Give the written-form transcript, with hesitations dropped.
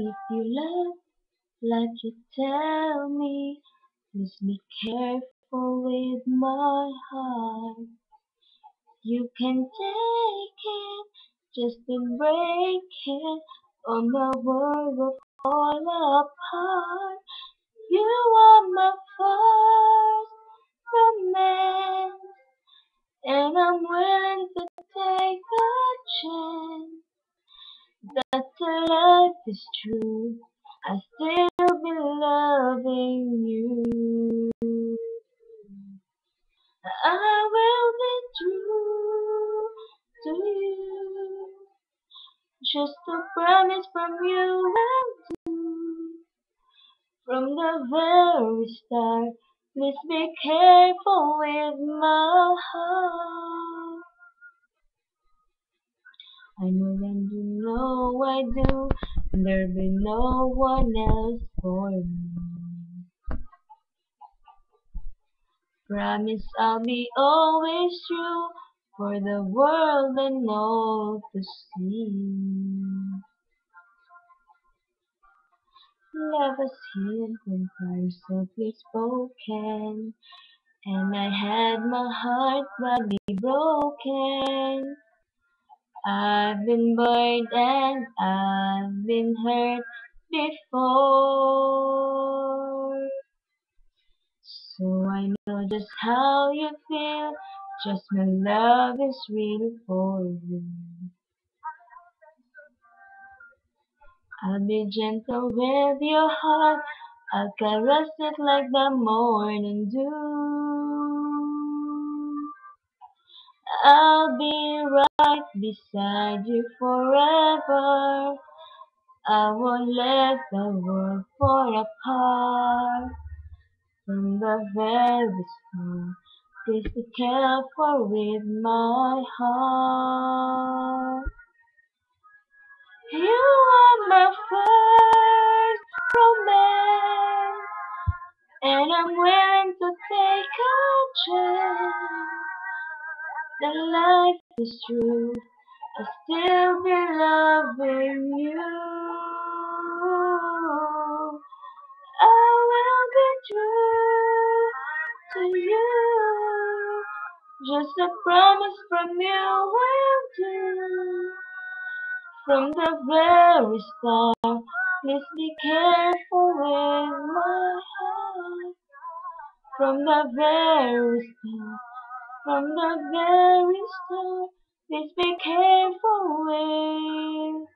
If you love like you tell me, please be careful with my heart. You can take it, just to break it, or my world will fall apart. You are my first romance, and I'm willing to take a chance that the life is true. I still be loving you. I will be true to you. Just a promise from you will do. From the very start, please be careful with my heart. I know that you know I do, and there'll be no one else for me. Promise I'll be always true, for the world and all to see. Love us hid when prayers softly spoken, and I had my heart badly broken. I've been burned and I've been hurt before. So I know just how you feel, just my love is real for you. I'll be gentle with your heart, I'll caress it like the morning dew. I'll be right beside you forever. I won't let the world fall apart. From the very start, please be careful with my heart. You are my first romance, and I'm willing to take a chance. The life is true, I still be loving you. I will be true to you. Just a promise from you will do. From the very start, please be careful with my heart. From the very start, from the very start, please be careful with